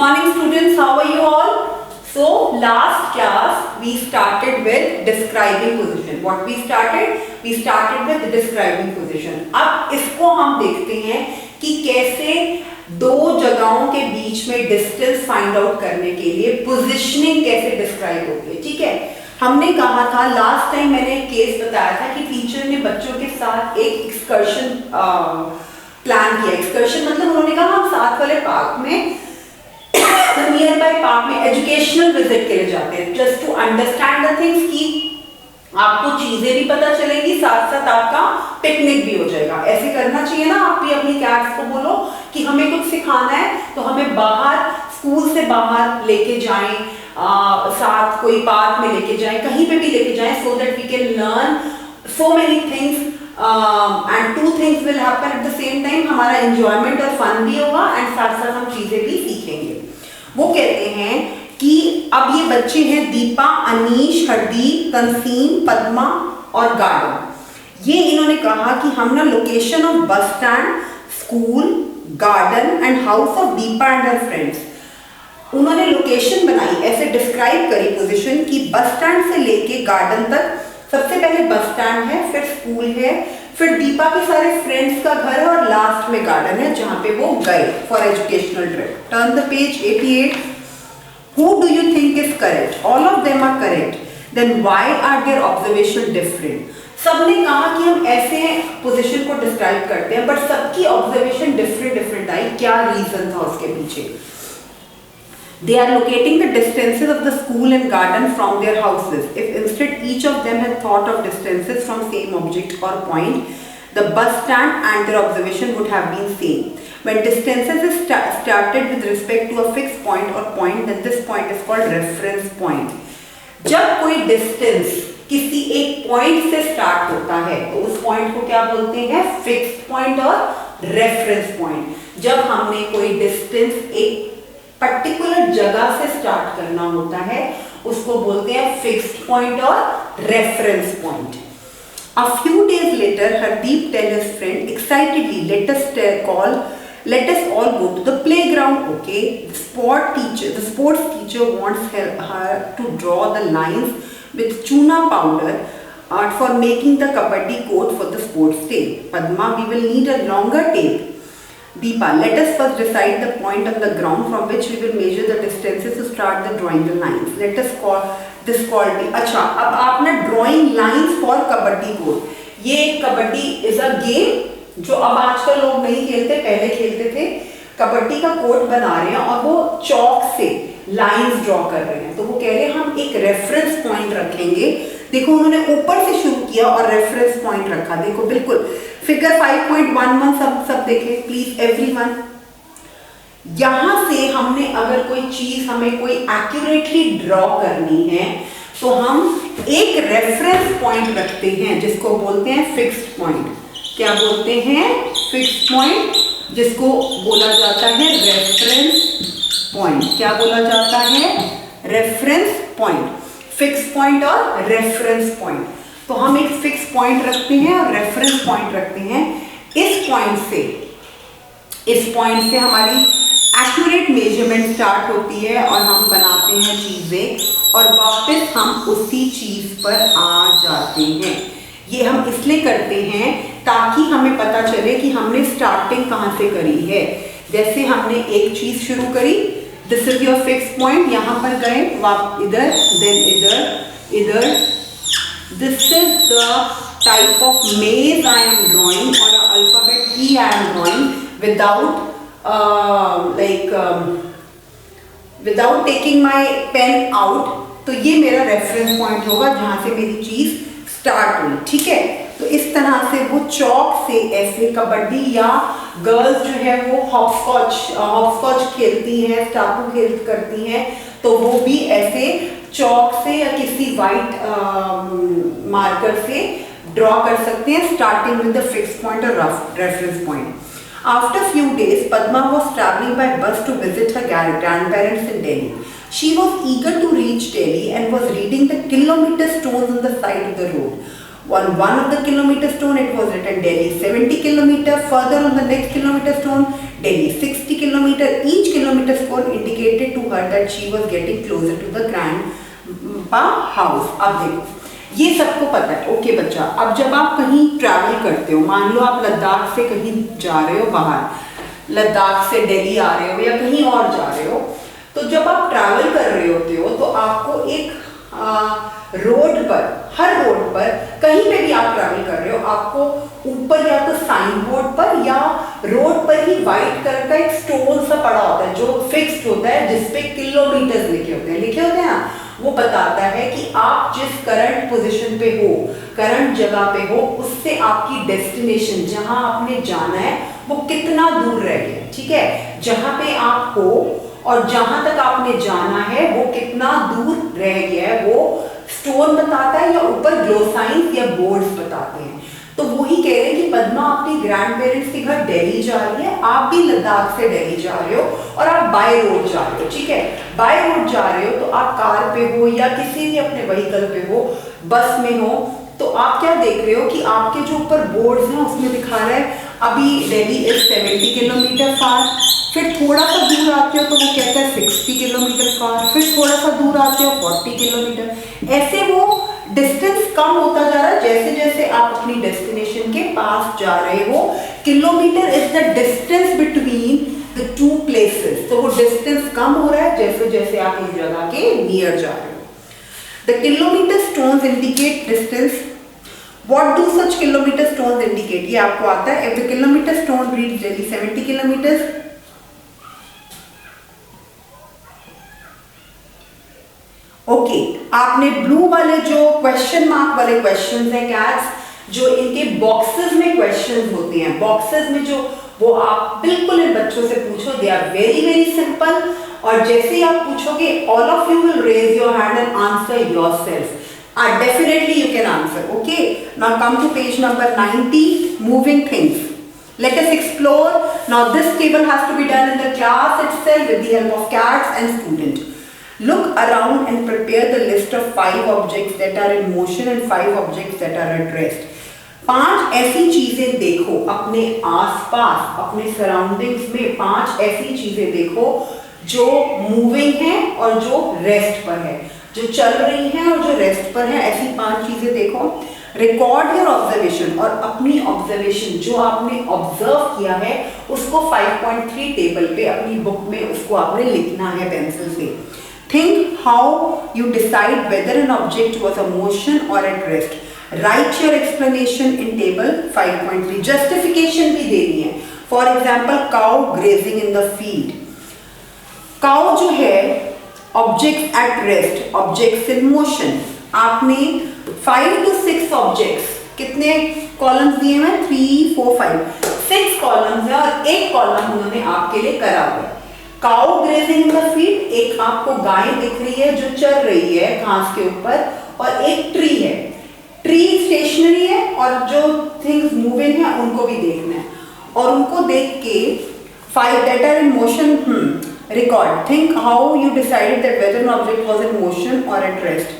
morning students, how are you all? So last class we started with describing position. What we started? We started with describing position. अब इसको हम देखते हैं कि कैसे दो जगहों के बीच में डिस्टेंस फाइंड आउट करने के लिए पोजिशनिंग कैसे डिस्क्राइब होती है. ठीक है, हमने कहा था लास्ट टाइम, मैंने एक केस बताया था कि टीचर ने बच्चों के साथ एक एक्सकर्शन प्लान किया. एक्सकर्शन मतलब उन्होंने कहा हम साथ वाले पार्क में नियर बाय पार्क में एजुकेशनल विजिट के लिए जाते हैं, just to understand the things, कि आपको चीजें भी पता चलेगी, साथ साथ आपका पिकनिक भी हो जाएगा. ऐसे करना चाहिए ना. आप भी अपनी क्लास को बोलो कि हमें कुछ सिखाना है तो हमें बाहर, स्कूल से बाहर लेके जाएं, साथ कोई पार्क में लेके जाएं, कहीं पे भी लेके जाएं, so that we can learn so many things and two things will happen at the same time. हमारा एंजॉयमेंट और फन भी होगा एंड साथ साथ हम चीजें भी सीखेंगे. वो कहते हैं कि अब ये बच्चे हैं दीपा, अनीश, हरदीप, तंसीम, पद्मा और गार्डन. ये इन्होंने कहा कि हम ना location of bus stand, school, garden and house of Deepa and her friends. उन्होंने लोकेशन बनाई, ऐसे डिस्क्राइब करी पोजीशन की बस स्टैंड से लेके गार्डन तक. सबसे पहले बस स्टैंड है, फिर स्कूल है, फिर दीपा के सारे फ्रेंड्स का घर है और लास्ट में गार्डन है जहां पे वो गए for educational trip. Turn the page 88. Who do you think is correct? All of them are correct. Then why are their observation different? सबने कहा कि हम ऐसे पोजीशन को डिस्क्राइब करते हैं, बट सबकी ऑब्जर्वेशन डिफरेंट आई. क्या रीजन था उसके पीछे? They are locating the distances of the school and garden from their houses. If instead each of them had thought of distances from same object or point, the bus stand and their observation would have been same. When distances is started with respect to a fixed point or point, then this point is called reference point. जब कोई distance किसी एक point से start होता है तो उस point को क्या बोलते हैं? Fixed point और reference point. जब हमने कोई distance एक पर्टिकुलर जगह से स्टार्ट करना होता है उसको बोलते हैं फिक्स्ड पॉइंट और reference point. A few days later, Hardeep tell his friend excitedly, let us all go to the playground. Okay, the sports teacher wants her to draw the lines with chuna powder for making the kabaddi court for the sports day. Padma, we will need a longer tape. Deepa, let us first decide the point on the ground from which we will measure the distances to start the drawing the lines. Let us call this called. अच्छा, अब आपने drawing lines for kabaddi court. ये kabaddi is a game जो अब आजकल लोग नहीं खेलते, पहले खेलते थे. कबड्डी का कोर्ट बना रहे हैं और वो चौक से लाइंस ड्रॉ कर रहे हैं. तो वो कह रहे हैं हम एक रेफरेंस पॉइंट रखेंगे. देखो उन्होंने ऊपर से शुरू किया और रेफरेंस पॉइंट रखा. देखो बिल्कुल फिगर 5.11 सब देखें प्लीज एवरीवन. यहां से हमने अगर कोई चीज हमें कोई एक्यूरेटली ड्रॉ करनी है तो हम एक रेफरेंस पॉइंट रखते हैं जिसको बोलते हैं फिक्स्ड पॉइंट. क्या बोलते हैं? फिक्स्ड पॉइंट, जिसको बोला जाता है रेफरेंस पॉइंट. क्या बोला जाता है? Reference point. फिक्स पॉइंट और रेफरेंस पॉइंट. तो हम एक फिक्स पॉइंट रखते हैं और रेफरेंस पॉइंट रखते हैं. इस पॉइंट से हमारी एक्यूरेट मेजरमेंट स्टार्ट होती है और हम बनाते हैं चीजें और वापस हम उसी चीज पर आ जाते हैं. ये हम इसलिए करते हैं ताकि हमें पता चले कि हमने स्टार्टिंग कहाँ से करी है. जैसे हमने एक चीज शुरू करी, this is your fix point, यहाँ पर गए, इधर, देन इधर. This is the type of maze I am drawing और alphabet E I am drawing without taking my pen out. तो ये मेरा रेफरेंस पॉइंट होगा जहाँ से मेरी चीज स्टार्ट हुई. ठीक है, तो इस तरह से वो चौक से ऐसे कबड्डी या गर्ल्स जो है वो हॉपस्कॉच खेलती हैं, स्टापू करती हैं, तो वो भी ऐसे चौक से या किसी वाइट मार्कर से ड्रॉ कर सकते हैं, starting with the fixed point और reference point. After few days, Padma was traveling by bus to visit her grandparents in Delhi. She was eager to reach Delhi and was reading the kilometer stones on the side of the road. On one of the kilometer stone it was written Delhi 70 kilometer. Further on the next kilometer stone Delhi 60 kilometer. Each kilometer stone indicated to her that she was getting closer to the grandpa house. अब देखो ये सबको पता है, okay बच्चा। अब जब आप कहीं ट्रैवल करते हो, मान लो आप लद्दाख से कहीं जा रहे हो बाहर, लद्दाख से दिल्ली आ रहे हो या कहीं और जा रहे हो, तो जब आप ट्रैवल कर रहे होते हो तो आपको एक रोड पर, हर रोड पर कहीं पे भी आप ट्रैवल कर रहे हो, आपको ऊपर या तो साइन बोर्ड पर या रोड पर ही व्हाइट कलर का एक स्टोन सा पड़ा होता है जो फिक्स्ड होता है, जिसपे किलोमीटर्स लिखे होते हैं ना, वो बताता है कि आप जिस करंट पोजीशन पे हो, करंट जगह पे हो, उससे आपकी डेस्टिनेशन जहां आपने जाना है वो कितना दूर रह गया। ठीक है, जहां पे आप हो और जहां तक आपने जाना है वो कितना दूर रह गया है, वो स्टोन बताता है या ऊपर ग्लो साइंस या बोर्ड्स बताते हैं। तो वही कह रहे हैं कि पद्मा अपनी ग्रैंड पेरेंट्स के घर दिल्ली जा रही है, आप भी लद्दाख से दिल्ली जा रहे हो और आप बाय रोड जा रहे हो। ठीक है, बाय रोड जा रहे हो तो आप कार पे हो या किसी भी अपने व्हीकल पे हो, बस में हो, तो आप क्या देख रहे हो कि आपके जो ऊपर बोर्ड्स हैं उसमें दिखा रहा है अभी दिल्ली इज 70 किलोमीटर फार, फिर थोड़ा सा दूर आते हो तो वो कहता है 60 किलोमीटर फार, फिर थोड़ा सा दूर आते हो 40 किलोमीटर। ऐसे वो डिस्टेंस कम होता जा रहा है जैसे जैसे आप अपनी डेस्टिनेशन के पास जा रहे हो। Kilometre is the distance between the two places, तो वो डिस्टेंस कम हो रहा है जैसे जैसे आप इस जगह के नियर जा रहे हो। The kilometre stones indicate distance. What do such kilometer stones indicate? ये आपको आता है। If the kilometer stone reads Delhi 70 kilometers, okay, आपने ब्लू वाले जो क्वेश्चन मार्क वाले क्वेश्चंस हैं कैट्स, जो इनके बॉक्सेस में क्वेश्चंस होते हैं, बॉक्सेस में जो, वो आप बिल्कुल इन बच्चों से पूछो, they are very very simple. और जैसे ही आप पूछोगे all of you will raise your hand and answer yourself. Definitely you can answer. Okay, now come to page number 90, moving things. Let us explore. Now this table has to be done in the class itself with the help of cats and student. Look around and prepare the list of 5 objects that are in motion and 5 objects that are at rest. 5 ऐसी चीजें देखो अपने आसपास, अपने surroundings में 5 ऐसी चीजें देखो जो मूविंग है और जो रेस्ट पर है, जो चल रही हैं और जो रेस्ट पर है। ऐसी 5 चीजें देखो। रिकॉर्ड योर ऑब्जर्वेशन, और अपनी ऑब्जर्वेशन जो आपने ऑब्जर्व किया है उसको 5.3 टेबल पे अपनी बुक में उसको आपने लिखना है पेंसिल से। Think how you decide whether an object was a motion और at rest. Write your explanation in table 5.3। Justification भी देनी है। For example, cow grazing in the field. Cow जो है objects at rest, objects in motion. आपने 5 to 6 objects, कितने columns दिए हैं? 3, 4, 5, 6 कॉलम्स है और एक कॉलम उन्होंने आपके लिए करा हुआ है। Cow grazing in the field, एक आपको गाय दिख रही है जो चल रही है घास के ऊपर, और एक ट्री है। ट्री स्टेशनरी है और जो थिंग्स मूविंग है उनको भी देखना है, और उनको देख के 5 that are in motion, record. Think how you decided that whether an object was in motion or at rest.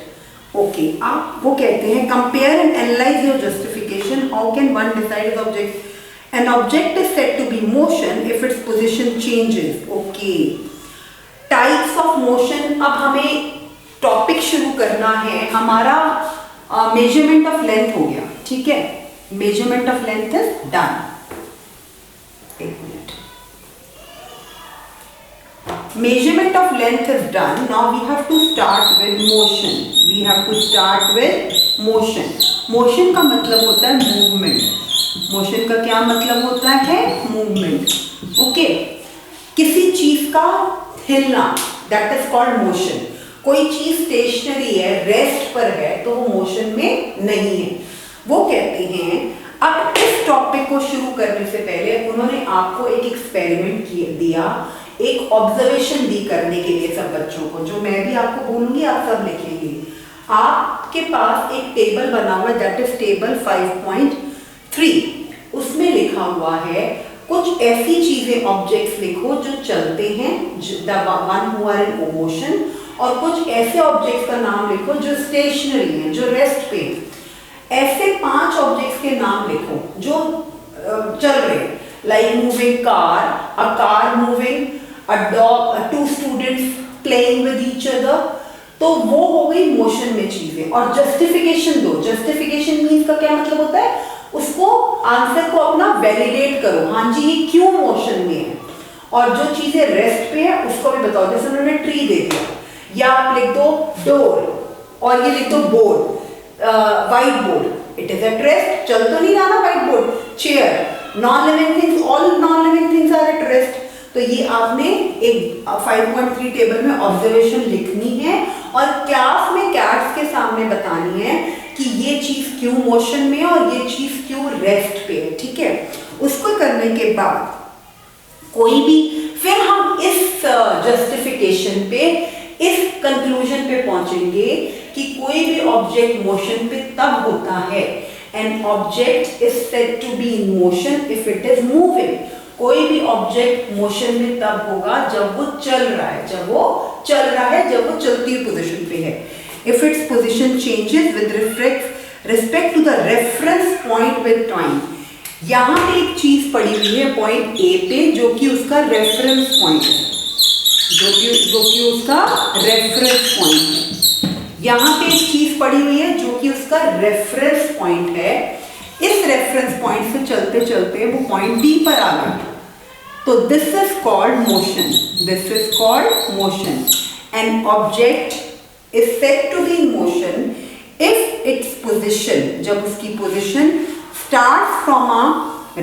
Okay, आप वो कहते हैं compare and analyze your justification. How can one decide the object? An object is said to be motion if its position changes. Okay. Types of motion. अब हमें topic शुरू करना है। हमारा मेजरमेंट ऑफ लेंथ हो गया, ठीक है? Measurement of length is done. एक minute. Measurement of length is done. Now we have to start with motion. We have to start with motion. Motion का मतलब होता है movement. Motion का क्या मतलब होता है? Movement. Okay. किसी चीज का हिलना, that is called motion. कोई चीज स्टेशनरी है, रेस्ट पर है, तो वो मोशन में नहीं है। वो कहते हैं, अब इस टॉपिक को शुरू करने से पहले उन्होंने आपको एक एक्सपेरिमेंट दिया, एक ऑब्जर्वेशन दी करने के लिए सब बच्चों को, जो मैं भी आपको बोलूंगी आप सब लिखेंगे। आपके पास एक टेबल बना हुआ है, दैट इज टेबल 5.3। उसमें लिखा हुआ है कुछ ऐसी चीजें, ऑब्जेक्ट्स लिखो जो चलते हैं, the one who are in motion, और कुछ ऐसे ऑब्जेक्ट्स का नाम लिखो जो स्टेशनरी हैं, जो रेस्ट पे हैं। ऐसे 5 ऑब्जेक्ट्स के नाम लिखो जो चल रहे, like moving car, a car moving, a dog, 2 students playing with each other. तो वो हो गई मोशन में चीजें। और जस्टिफिकेशन दो। जस्टिफिकेशन मीन्स का क्या मतलब होता है, उसको आंसर को अपना वैलिडेट करो, हाँ जी ये क्यों मोशन में है। और जो चीजें रेस्ट पे है उसको भी बताओ, जैसे उन्होंने ट्री दे दिया, या आप लिख दो डोर और ये लिख दो board, whiteboard, it is at rest, चल तो नहीं रहा ना whiteboard. Chair, non living things, all non living things are at rest. तो ये आपने एक 5.3 टेबल में ऑब्जर्वेशन लिखनी है और क्लास में कैट्स के सामने बतानी है कि ये चीज क्यों मोशन में है और ये चीज क्यों रेस्ट पे है, ठीक है। उसको करने के बाद कोई भी, फिर हम इस जस्टिफिकेशन पे, इस कंक्लूजन पे पहुंचेंगे कि कोई भी ऑब्जेक्ट मोशन पे तब होता है, an object is said to be in motion if it is moving. कोई भी ऑब्जेक्ट मोशन में तब होगा जब वो चल रहा है, जब वो चल रहा है, जब वो चलती हुई पोजीशन पे है। If its position changes with respect to the reference point with time. यहां पे एक चीज पड़ी हुई है पॉइंट ए पे जो कि उसका रेफरेंस पॉइंट है, जो कि उसका रेफरेंस पॉइंट है। यहां पे एक चीज पड़ी हुई है जो कि उसका रेफरेंस पॉइंट है। इस रेफरेंस पॉइंट से चलते चलते वो पॉइंट बी पर आ गया, तो this is called motion. This is called motion. An object is said to be in motion if its position, जब उसकी position starts from a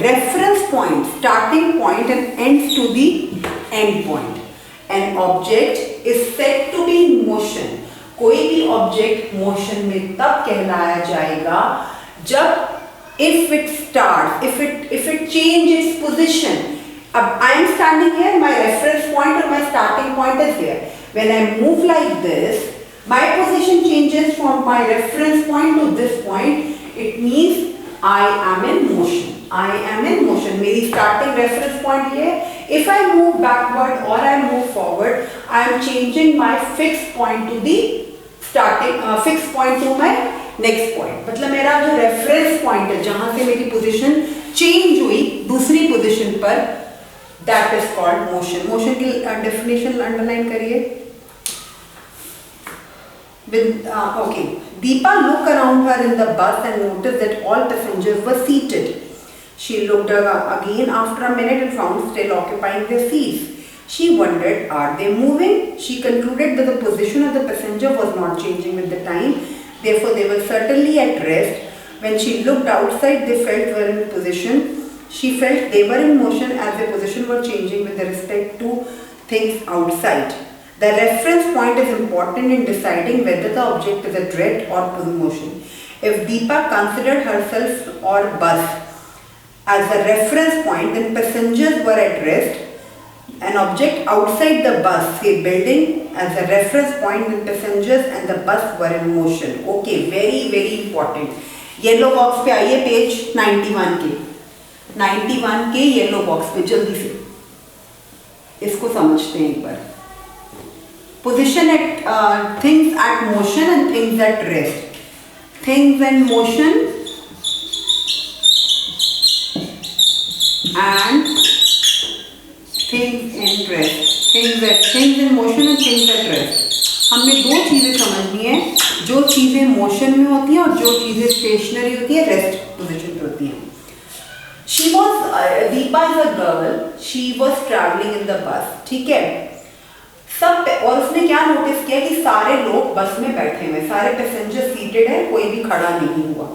reference point, starting point and ends to the end point. An object is said to be in motion. कोई भी object motion में तब कहलाया जाएगा जब if it starts, if it changes its position. अब I am standing here, my reference point or my starting point is here. When I move like this, my position changes from my reference point to this point. It means I am in motion. I am in motion. मेरी starting reference point ये. If I move backward or I move forward, I am changing my fixed point to the starting fixed point to my next point. मतलब मेरा जो reference point है जहाँ से मेरी position change हुई दूसरी position पर, that is called motion. Motion की definition underline करिए. Okay. Deepa looked around her in the bus and noticed that all passengers were seated. She looked again after a minute and found still occupying their seats. She wondered, are they moving? She concluded that the position of the passenger was not changing with the time. Therefore, they were certainly at rest. When she looked outside, they felt were in position. She felt they were in motion as their position were changing with respect to things outside. The reference point is important in deciding whether the object is at rest or in motion. If Deepa considered herself or bus as a reference point, then passengers were at rest. An object outside the bus, say building, as a reference point, then passengers and the bus were in motion. Okay, very very important. Yellow box पे आइए, page 91 के 91 के yellow box पे जल्दी से इसको समझते हैं एक बार. Position at things at motion and things at rest. Things in motion and things in rest. Things in motion and things at rest. हमने दो चीजें समझनी है, जो चीजें मोशन में होती हैं और जो चीजें स्टेशनरी होती है, रेस्ट पोजीशन पे होती हैं. Deepa is a girl. She was traveling in the bus. ठीक है. सब, और उसने क्या नोटिस किया कि सारे लोग बस में बैठे हुए, सारे पैसेंजर सीटेड है, कोई भी खड़ा नहीं हुआ.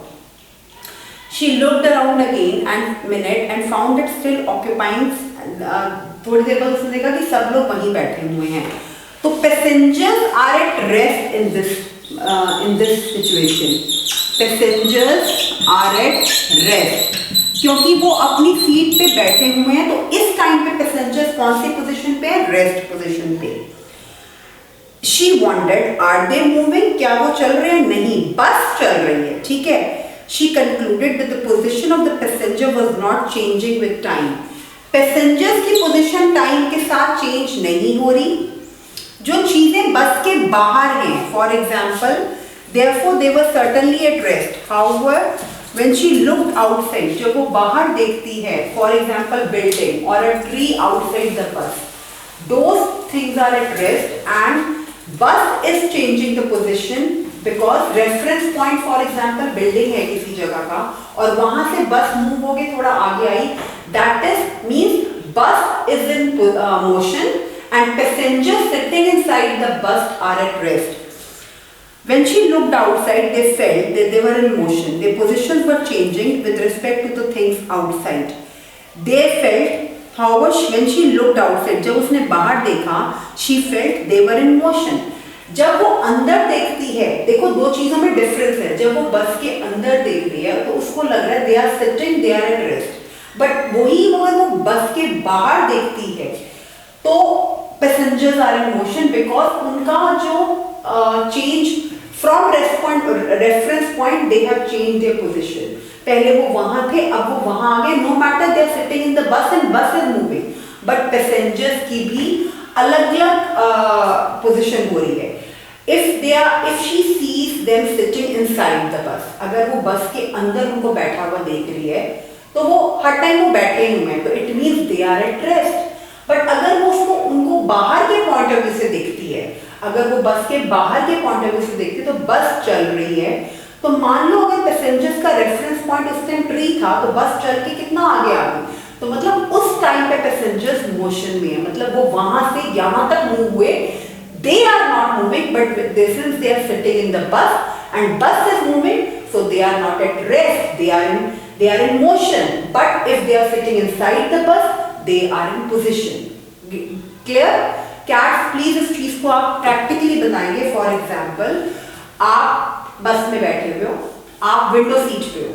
She looked around again and minute and found it still occupying. थोड़ी देर बाद उसने देखा कि सब लोग वहीं बैठे हुए हैं. तो passengers are at rest in this situation. Passengers are at rest. क्योंकि वो अपनी सीट पे बैठे हुए हैं, तो इस टाइम पे पैसेंजर्स कौन सी पोजीशन पे है? रेस्ट पोजीशन पे. She wondered, are they moving? क्या वो चल रहे हैं? नहीं, बस चल रही है, ठीक है. She concluded that the position of the passenger was not changing with time. Passengers की पोजीशन टाइम के साथ चेंज नहीं हो रही. जो चीजें बस के बाहर हैं, for example therefore they were certainly at rest. However, when she looked outside, जब वो बाहर देखती है, for example building or a tree outside the bus, those things are at rest and bus is changing the position because reference point for example building है किसी जगह का और वहां से बस मूव हो गई थोड़ा आगे आई, that is means bus is in motion and passengers sitting inside the bus are at rest. When she looked outside, they felt that they were in motion. Their positions were changing with respect to the things outside. They felt, however, when she looked outside, जब उसने बाहर देखा, she felt they were in motion. जब वो अंदर देखती है, देखो दो चीजों में डिफरेंस है. जब वो बस के अंदर देख रही है, तो उसको लग रहा है they are sitting, they are at rest. But वही अगर वो बस के बाहर देखती है, तो passengers are in motion because उनका जो change from reference point they have changed their position. पहले वो वहां थे, अब वो वहां आ गए. No matter they are sitting in the bus and bus is moving, but passengers की भी अलग-अलग position हो रही है. If she sees them sitting inside the bus, अगर वो बस के अंदर उनको बैठा हुआ देख रही है, तो वो हर टाइम वो बैठे हुए हैं, तो it means they are at rest. But अगर वो उसको उनको बाहर के पॉइंट ऑफ व्यू से देखती है, अगर वो बस के बाहर के पॉइंट ऑफ व्यू से देखती है, तो बस चल रही है, तो मान लो अगर पैसेंजर्स का रेफरेंस पॉइंट उस टाइम ट्री था, तो बस चल के कितना आगे आ गई, तो मतलब उस टाइम पे पैसेंजर्स मोशन में है, मतलब वो वहां से यहां तक मूव हुए. They are not moving, but since they are sitting in the bus and bus is moving, so they are not at rest. They are in motion. But if they are sitting inside the bus, they are in position. Clear? Cats, please इस चीज को आप practically बताएंगे. For example, आप बस में बैठे हुए हो, आप विंडो सीट पे हो,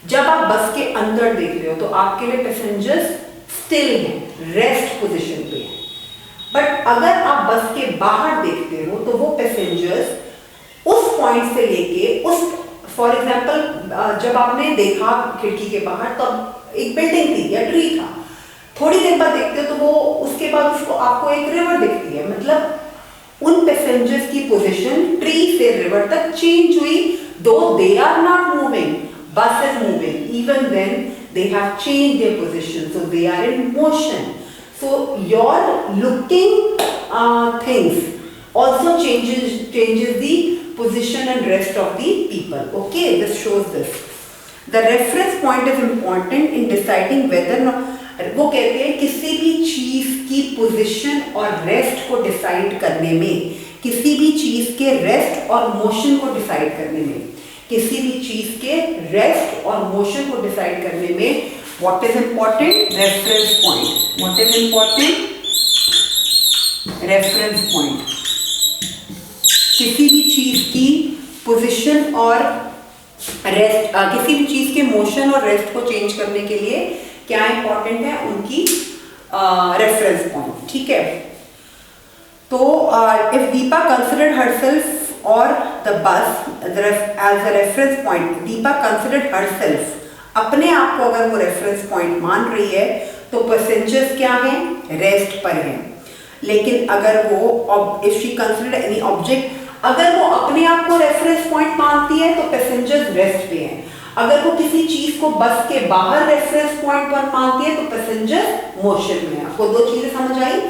जब आप बस के अंदर देख रहे हो तो आपके लिए पैसेंजर्स स्टिल हैं, रेस्ट पोजीशन पे हैं. बट अगर आप बस के बाहर देखते हो तो वो पैसेंजर्स उस पॉइंट से लेके उस, फॉर एग्जाम्पल जब आपने देखा खिड़की के बाहर, तब एक बिल्डिंग थी या ट्री था, थोड़ी देर बाद देखते हो तो वो उसके बाद उसको आपको एक रिवर दिखती है, मतलब उन पैसेंजर्स की पोजीशन ट्री से रिवर तक चेंज हुई. Though they are not moving, bus is moving, even then they have changed their position, so they are in motion. So your looking things also changes the position and rest of the people. Okay, this shows this. The reference point is important in deciding whether or not, वो कहते हैं किसी भी चीज की position और rest को decide करने में, किसी भी चीज के रेस्ट और मोशन को डिसाइड करने में, किसी भी चीज के रेस्ट और मोशन को डिसाइड करने में what is important? Reference point. What is important? Reference point. किसी भी चीज की पोजीशन और रेस्ट, किसी भी चीज के मोशन और रेस्ट को चेंज करने के लिए क्या इंपॉर्टेंट है? उनकी रेफरेंस पॉइंट. ठीक है. तो if Deepa considered herself or the bus as a reference point, Deepa considered herself, अपने आप को अगर वो रेफरेंस पॉइंट मान रही है, तो पैसेंजर्स क्या हैं? रेस्ट पर हैं. लेकिन अगर वो if she consider any object, अगर वो अपने आप को रेफरेंस पॉइंट मानती है, तो पैसेंजर्स रेस्ट पे हैं. अगर वो किसी चीज को बस के बाहर रेफरेंस पॉइंट पर मानती है, तो पैसेंजर्स मोशन में. आपको दो चीजें समझ आई.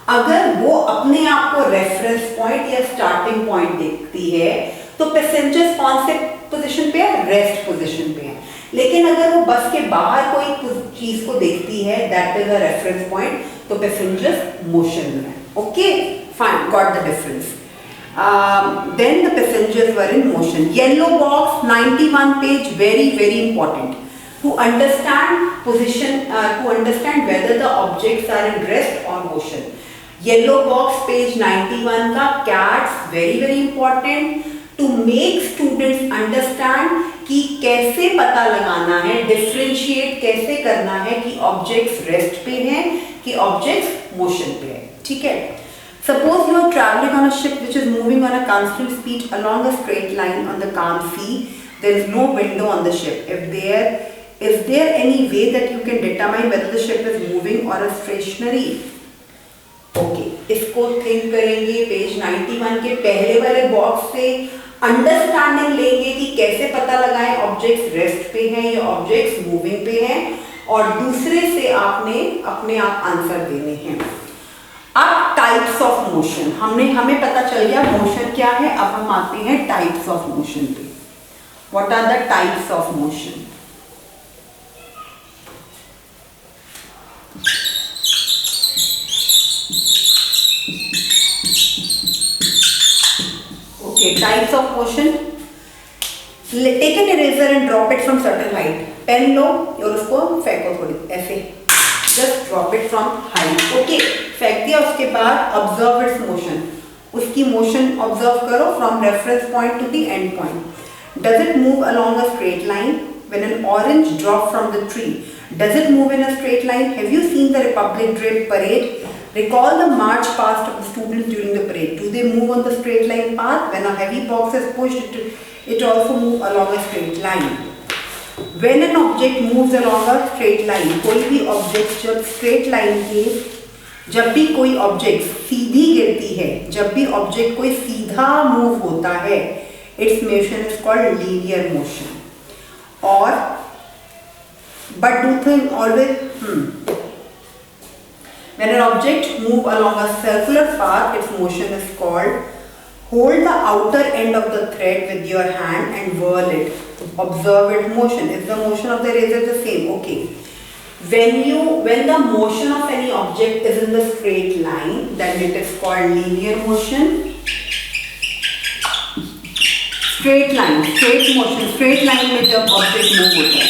अगर वो अपने आप को रेफरेंस पॉइंट या स्टार्टिंग पॉइंट देखती है, तो पैसेंजर्स कौन से पोजीशन पे है? रेस्ट पोजीशन पे है. लेकिन अगर वो बस के बाहर कोई चीज को देखती है, that is a reference point, तो पैसेंजर्स मोशन में है. Okay, fine, got the difference. Then the passengers were in motion. Yellow box, 91 page, very important. To understand position, to understand whether the objects are in rest or motion. Yellow box, page 91 का cats, very important. To make students understand कि कैसे पता लगाना है, differentiate कैसे करना है कि ऑब्जेक्ट्स रेस्ट पे हैं कि ऑब्जेक्ट्स मोशन पे है. ठीक है. Suppose you are traveling on a ship which is moving on a constant speed along a straight line on the calm sea. There is no window on the ship. Is there any way that you can determine whether the ship is moving or is stationary? Okay, इसको think करेंगे. Page 91 के पहले वाले box से understanding लेंगे कि कैसे पता लगाएं ऑब्जेक्ट्स रेस्ट पे हैं या ऑब्जेक्ट्स मूविंग पे हैं, और दूसरे से आपने अपने आप आंसर देने हैं। अब टाइप्स ऑफ मोशन, हमें पता चल गया मोशन क्या है। अब हम आते हैं टाइप्स ऑफ मोशन पे। What are the types of motion? Okay, types of motion. Take an eraser and drop it from certain height. Pen लो और उसको फेंको थोड़ी ऐसे, just drop it from height. Okay, फेंक दिया, उसके बाद observe its motion. उसकी motion observe करो from reference point to the end point. Does it move along a straight line? When an orange drops from the tree, does it move in a straight line? Have you seen the Republic Day parade? Recall the march past of the students during the parade. Do they move on the straight line path? When a heavy box is pushed, it also moves along a straight line. When an object moves along a straight line, कोई भी object जब straight line के, जब भी कोई object सीधी गिरती है, जब भी object कोई सीधा move होता है, its motion is called linear motion. और but do things always when an object move along a circular path, its motion is called. Hold the outer end of the thread with your hand and whirl it. Observe its motion. Is the motion of the eraser the same? Okay. When the motion of any object is in the straight line, then it is called linear motion. Straight line, straight motion, straight line में जब object move होता है,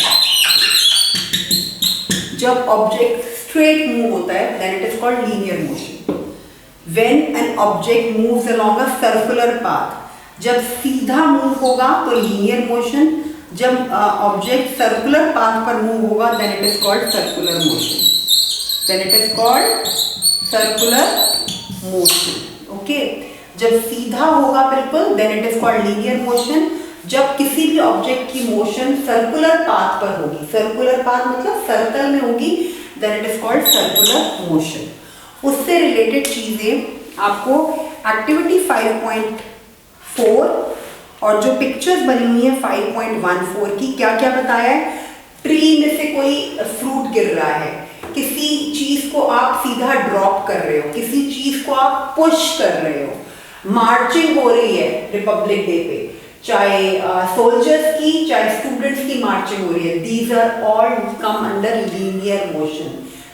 जब object straight move होता है, then it is called linear motion. When an object moves along a circular path, जब सीधा move होगा तो linear motion, जब object circular path पर move होगा, then it is called circular motion. Then it is called circular motion. Okay? जब सीधा होगा बिल्कुल, then it is called linear motion. जब किसी भी ऑब्जेक्ट की मोशन सर्कुलर पाथ पर होगी, सर्कुलर पाथ मतलब सर्कल में होगी, then it is called circular motion. उससे रिलेटेड चीजें आपको एक्टिविटी 5.4 और जो पिक्चर्स बनी हुई है 5.14 की, क्या क्या बताया है? ट्री में से कोई फ्रूट गिर रहा है, किसी चीज को आप सीधा ड्रॉप कर रहे हो, किसी चीज को आप पुश कर रहे हो, मार्चिंग हो रही है रिपब्लिक डे पे, चाहे सोल्जर्स की चाहे स्टूडेंट्स की मार्चिंग हो रही है. These are all come under linear motion.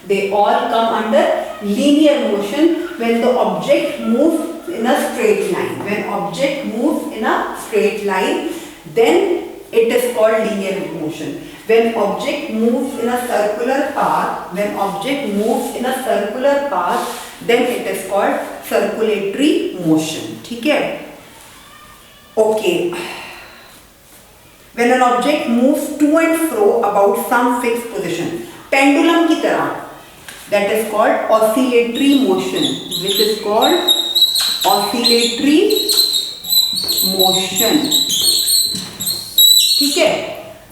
They all come under linear motion when the object moves in a straight line. When object moves in a straight line, then it is called linear motion. When object moves in a circular path, then it is called circulatory motion. ठीक है? Okay. When an object moves to and fro about some fixed position, pendulum की तरह, that is called oscillatory motion, which is called oscillatory motion. ठीक है?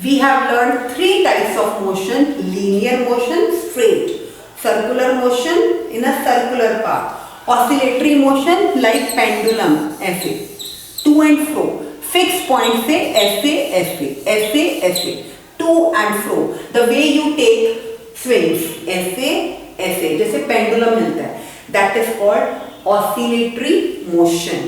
We have learned 3 types of motion: linear motion, straight; circular motion in a circular path; oscillatory motion like pendulum, ऐसे to and fro, fixed point से ऐसे ऐसे ऐसे ऐसे, to and fro, the way you take swings, ऐसे ऐसे जैसे pendulum मिलता है, that is called oscillatory motion.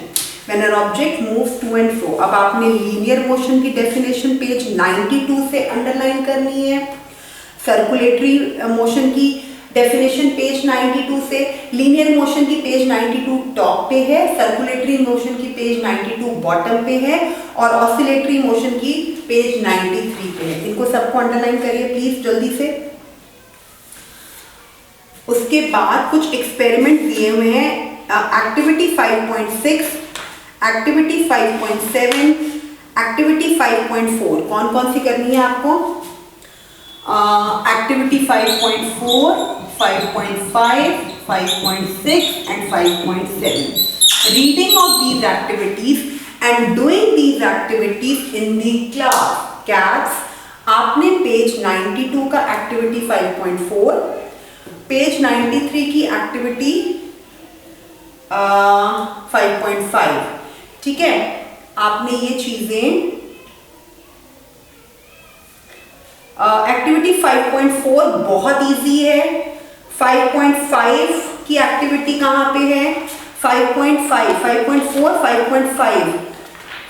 When an object moves to and fro. अब आपने linear motion की definition पेज 92 से अंडरलाइन करनी है, सर्कुलेटरी मोशन की डेफिनेशन पेज 92 से, लीनियर मोशन की पेज 92 टॉप पे है, सर्कुलेटरी मोशन की पेज 92 बॉटम पे है, और ऑसिलेटरी मोशन की पेज 93 पे है. इनको सबको अंडरलाइन करिए प्लीज जल्दी से. उसके बाद कुछ एक्सपेरिमेंट दिए हुए हैं. एक्टिविटी 5.6, एक्टिविटी 5.7, एक्टिविटी 5.4 कौन कौन सी करनी है आपको? Activity 5.4, 5.5, 5.6 and 5.7. Reading of these activities and doing these activities in the class. Cats, आपने पेज 92 का एक्टिविटी 5.4, पेज 93 की एक्टिविटी 5.5, ठीक है? आपने ये चीजें एक्टिविटी 5.4 बहुत इजी है। 5.5 की एक्टिविटी कहाँ पे है? 5.5, 5.4,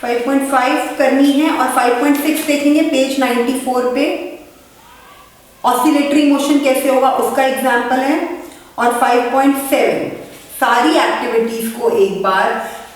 5.5 करनी है। और 5.6 देखेंगे पेज 94 पे, ऑसिलेटरी मोशन कैसे होगा उसका एग्जाम्पल है। और 5.7 सारी एक्टिविटीज को एक बार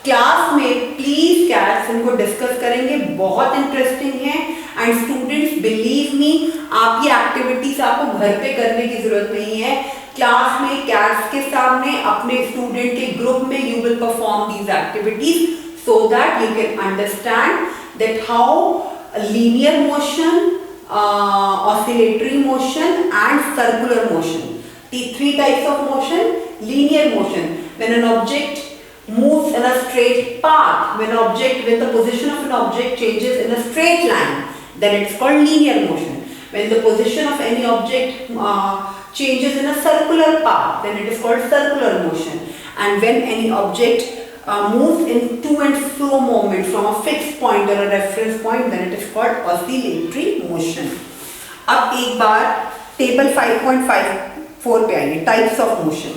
क्लास में प्लीज कैट्स इनको डिस्कस करेंगे, बहुत इंटरेस्टिंग है। एंड स्टूडेंट्स बिलीव मी, आप ये एक्टिविटीज आपको घर पे करने की जरूरत नहीं है, क्लास में कैट्स के सामने अपने स्टूडेंट के ग्रुप में you will perform these activities so that you can understand that how linear motion, oscillatory motion and circular motion. The three types of motion. Linear motion, when an object moves in a straight path, when the position of an object changes in a straight line, then it's called linear motion. When the position of any object changes in a circular path, then it is called circular motion. And when any object moves in to and fro movement from a fixed point or a reference point, then it is called oscillatory motion. अब एक बार table 5.54 पे आइए, types of motion.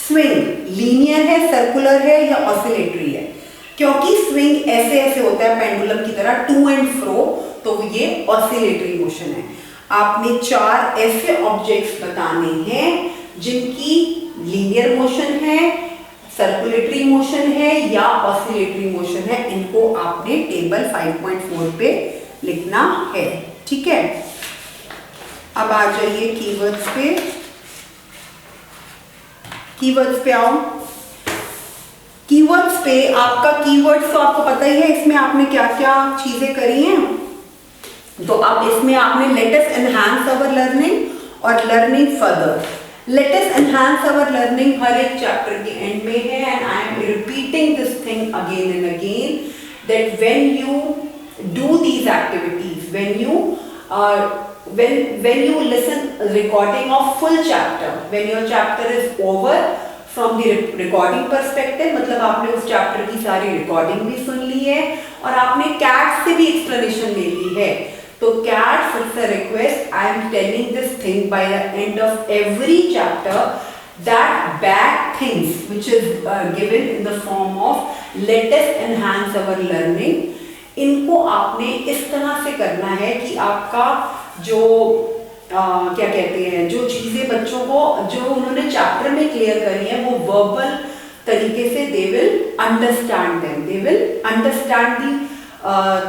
Swing linear है, circular है या oscillatory है? क्योंकि swing ऐसे ऐसे होता है पेंडुलम की तरह टू एंड फ्रो, तो ये ऑसिलेटरी मोशन है। आपने 4 ऐसे ऑब्जेक्ट्स बताने हैं जिनकी लीनियर मोशन है, सर्कुलेटरी मोशन है या ऑसिलेटरी मोशन है। इनको आपने टेबल 5.4 पे लिखना है, ठीक है। अब आ जाइए कीवर्ड्स पे। कीवर्ड्स पे आओ। कीवर्ड्स पे आपका कीवर्ड्स तो आपको पता ही है, इसमें आपने क्या क्या चीजें करी हैं। तो अब इसमें आपने let us enhance our learning और learning further. Let us enhance our learning हर एक चैप्टर के एंड में है, and I am repeating this thing again and again that when you do these activities, when you listen recording of full chapter, when your chapter is over from the recording perspective, मतलब आपने उस chapter की सारी recording भी सुन ली है और आपने cat से भी एक्सप्लेनेशन ले ली है। तो cats, it's a request, I am telling this thing by the end of every chapter that bad things which is given in the form of let us enhance our learning, इनको आपने इस तरह से करना है कि आपका जो क्या कहते हैं, जो चीजें बच्चों को जो उन्होंने चैप्टर में क्लियर करी है वो वर्बल तरीके से they will understand them, they will understand the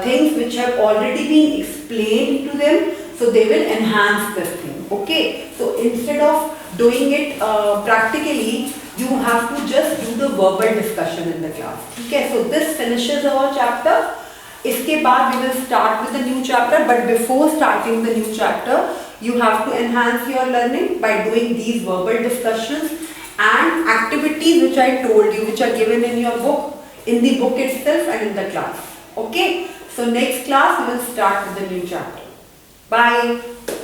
things which have already been explained to them, so they will enhance this thing. Okay, so instead of doing it practically, you have to just do the verbal discussion in the class. Okay, so this finishes our chapter. इसके बाद we will start with the new chapter, but before starting the new chapter you have to enhance your learning by doing these verbal discussions and activities which I told you, which are given in your book, in the book itself and in the class. Okay, so next class we will start with the new chapter. Bye.